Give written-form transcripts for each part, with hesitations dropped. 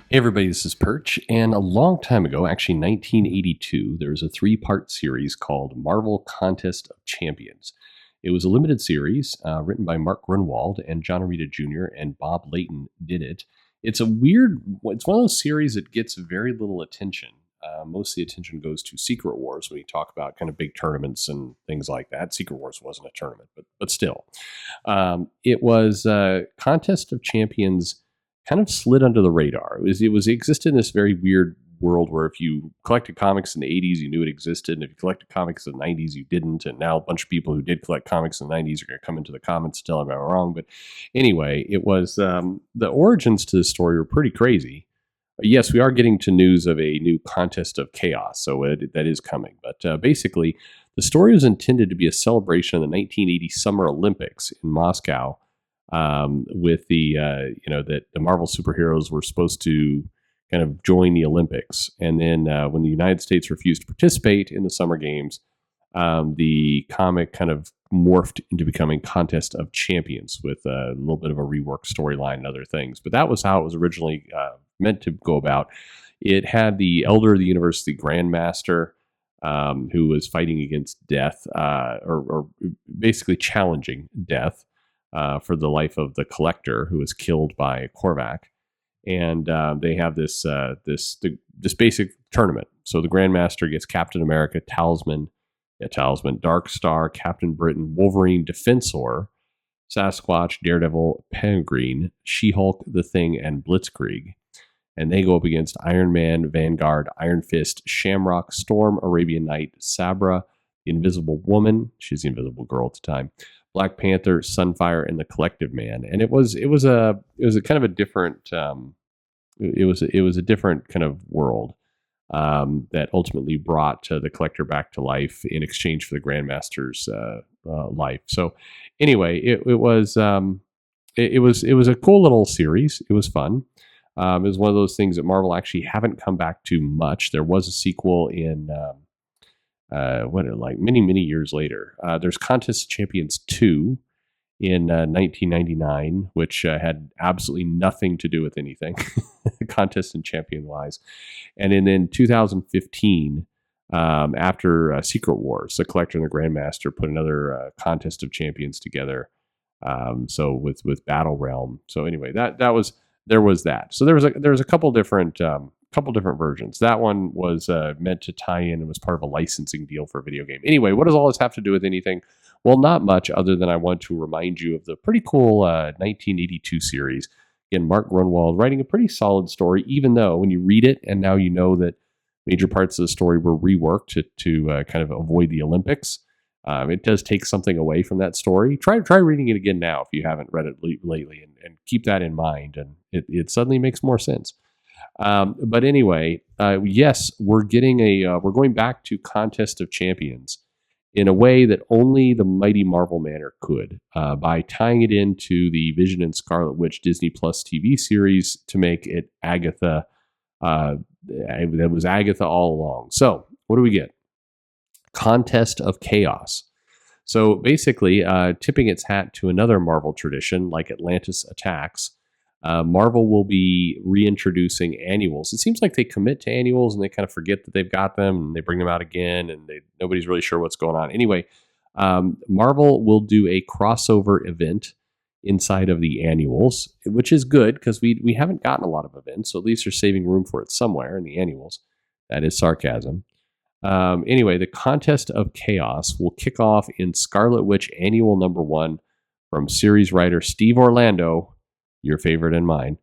Hey everybody, this is Perch, and a long time ago, actually 1982, there was a three-part series called Marvel Contest of Champions. It was a limited series written by Mark Grunwald and John Romita Jr. and Bob Layton did it. It's it's one of those series that gets very little attention. Most of the attention goes to Secret Wars when you talk about kind of big tournaments and things like that. Secret Wars wasn't a tournament, but still. It was Contest of Champions kind of slid under the radar. It existed in this very weird world where if you collected comics in the 80s, you knew it existed, and if you collected comics in the 90s, you didn't. And now a bunch of people who did collect comics in the 90s are going to come into the comments and tell them I'm wrong. But anyway, it was the origins to the story were pretty crazy. Yes, we are getting to news of a new Contest of Chaos, so that is coming. But basically, the story was intended to be a celebration of the 1980 Summer Olympics in Moscow, with that the Marvel superheroes were supposed to kind of join the Olympics. And then when the United States refused to participate in the Summer Games, the comic kind of morphed into becoming Contest of Champions with a little bit of a reworked storyline and other things. But that was how it was originally meant to go about. It had the Elder of the University Grandmaster, who was fighting against death, or basically challenging death for the life of the Collector, who was killed by Korvac. And they have this basic tournament. So the Grandmaster gets Captain America, Talisman, Dark Star, Captain Britain, Wolverine, Defensor, Sasquatch, Daredevil, Peregrine, She-Hulk, The Thing, and Blitzkrieg. And they go up against Iron Man, Vanguard, Iron Fist, Shamrock, Storm, Arabian Knight, Sabra, the Invisible Woman. She's the Invisible Girl at the time. Black Panther, Sunfire, and the Collective Man. And it was a kind of a different it was a different kind of world that ultimately brought the Collector back to life in exchange for the Grandmaster's life. So anyway, it was a cool little series. It was fun. It was one of those things that Marvel actually haven't come back to much. There was a sequel in many years later. There's Contest of Champions 2 in 1999, which had absolutely nothing to do with anything, contest and champion wise. And then 2015, after Secret Wars, the Collector and the Grandmaster put another Contest of Champions together. So with Battle Realm. So anyway, there was that. So there was a couple different versions. That one was meant to tie in and was part of a licensing deal for a video game. Anyway, what does all this have to do with anything? Well, not much, other than I want to remind you of the pretty cool 1982 series. Again, Mark Grunwald writing a pretty solid story, even though when you read it and now you know that major parts of the story were reworked to kind of avoid the Olympics. It does take something away from that story. Try reading it again now if you haven't read it lately, and keep that in mind, and it suddenly makes more sense. But anyway, yes, we're going back to Contest of Champions in a way that only the mighty Marvel Manor could, by tying it into the Vision and Scarlet Witch Disney Plus TV series to make it Agatha. That was Agatha all along. So what do we get? Contest of Chaos. So basically, tipping its hat to another Marvel tradition like Atlantis Attacks, Marvel will be reintroducing annuals. It seems like they commit to annuals and they kind of forget that they've got them, and they bring them out again, and nobody's really sure what's going on. Anyway, Marvel will do a crossover event inside of the annuals, which is good because we haven't gotten a lot of events, so at least they're saving room for it somewhere in the annuals. That is sarcasm. Anyway, the Contest of Chaos will kick off in Scarlet Witch Annual Number 1 from series writer Steve Orlando, your favorite and mine,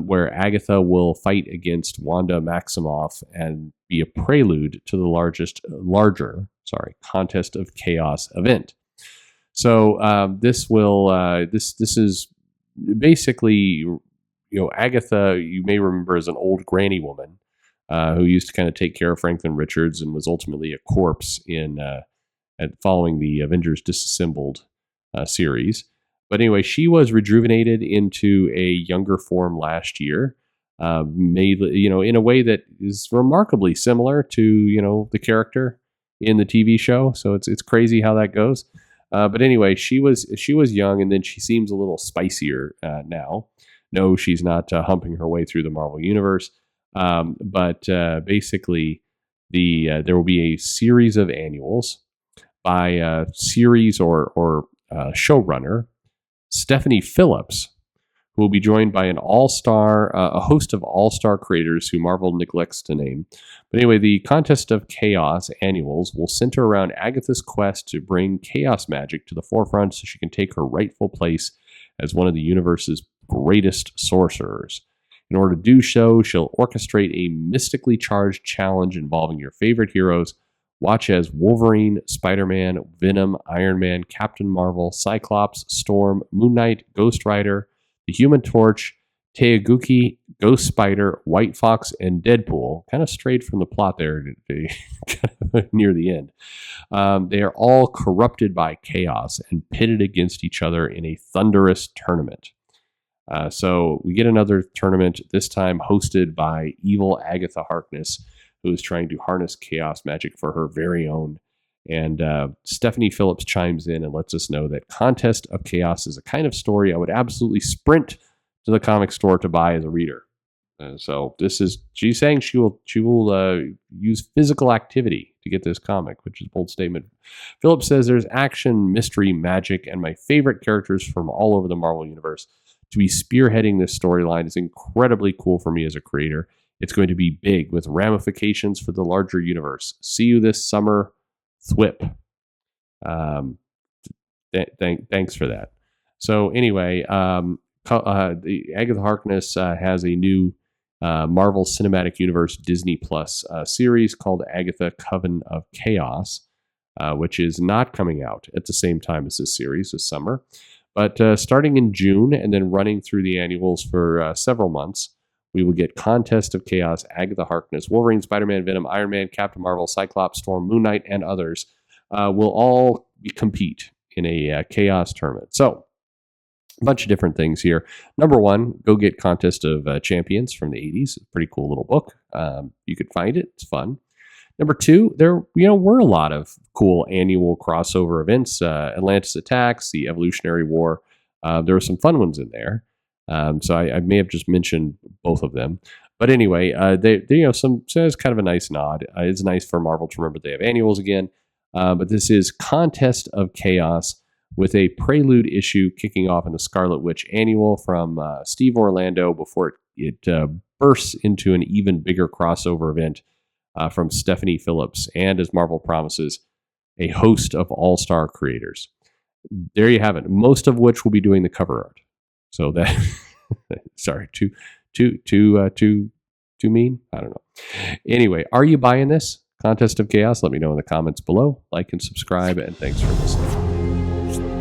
where Agatha will fight against Wanda Maximoff and be a prelude to the larger Contest of Chaos event. So this is basically, Agatha, you may remember, as an old granny woman who used to kind of take care of Franklin Richards and was ultimately a corpse following the Avengers Disassembled series. But anyway, she was rejuvenated into a younger form last year, made in a way that is remarkably similar to the character in the TV show. So it's crazy how that goes. But anyway, she was young, and then she seems a little spicier now. No, she's not humping her way through the Marvel Universe. But basically, there will be a series of annuals by series or showrunner Stephanie Phillips, who will be joined by a host of all-star creators who Marvel neglects to name. But anyway, the Contest of Chaos annuals will center around Agatha's quest to bring chaos magic to the forefront so she can take her rightful place as one of the universe's greatest sorcerers. In order to do so, she'll orchestrate a mystically charged challenge involving your favorite heroes. Watch as Wolverine, Spider-Man, Venom, Iron Man, Captain Marvel, Cyclops, Storm, Moon Knight, Ghost Rider, the Human Torch, Taeguchi, Ghost Spider, White Fox, and Deadpool. Kind of strayed from the plot there near the end. They are all corrupted by chaos and pitted against each other in a thunderous tournament. So we get another tournament, this time hosted by evil Agatha Harkness, who is trying to harness chaos magic for her very own. And Stephanie Phillips chimes in and lets us know that Contest of Chaos is a kind of story I would absolutely sprint to the comic store to buy as a reader. So she's saying she will use physical activity to get this comic, which is a bold statement. Phillips says there's action, mystery, magic, and my favorite characters from all over the Marvel Universe. To be spearheading this storyline is incredibly cool for me as a creator. It's going to be big with ramifications for the larger universe. See you this summer, Thwip. Thanks for that. So anyway, the Agatha Harkness has a new Marvel Cinematic Universe Disney Plus series called Agatha Coven of Chaos, which is not coming out at the same time as this series this summer. But starting in June and then running through the annuals for several months, we will get Contest of Chaos, Agatha Harkness, Wolverine, Spider-Man, Venom, Iron Man, Captain Marvel, Cyclops, Storm, Moon Knight, and others will all compete in a chaos tournament. So, a bunch of different things here. Number one, go get Contest of Champions from the 80s. It's a pretty cool little book. You could find it. It's fun. Number two, there were a lot of cool annual crossover events. Atlantis Attacks, the Evolutionary War. There were some fun ones in there. So I may have just mentioned both of them. But anyway, so it's kind of a nice nod. It's nice for Marvel to remember they have annuals again. But this is Contest of Chaos with a prelude issue kicking off in the Scarlet Witch annual from Steve Orlando before it bursts into an even bigger crossover event from Stephanie Phillips, and as Marvel promises, a host of all-star creators. There you have it. Most of which will be doing the cover art. So that, sorry, too mean? I don't know. Anyway, are you buying this Contest of Chaos? Let me know in the comments below. Like and subscribe, and thanks for listening.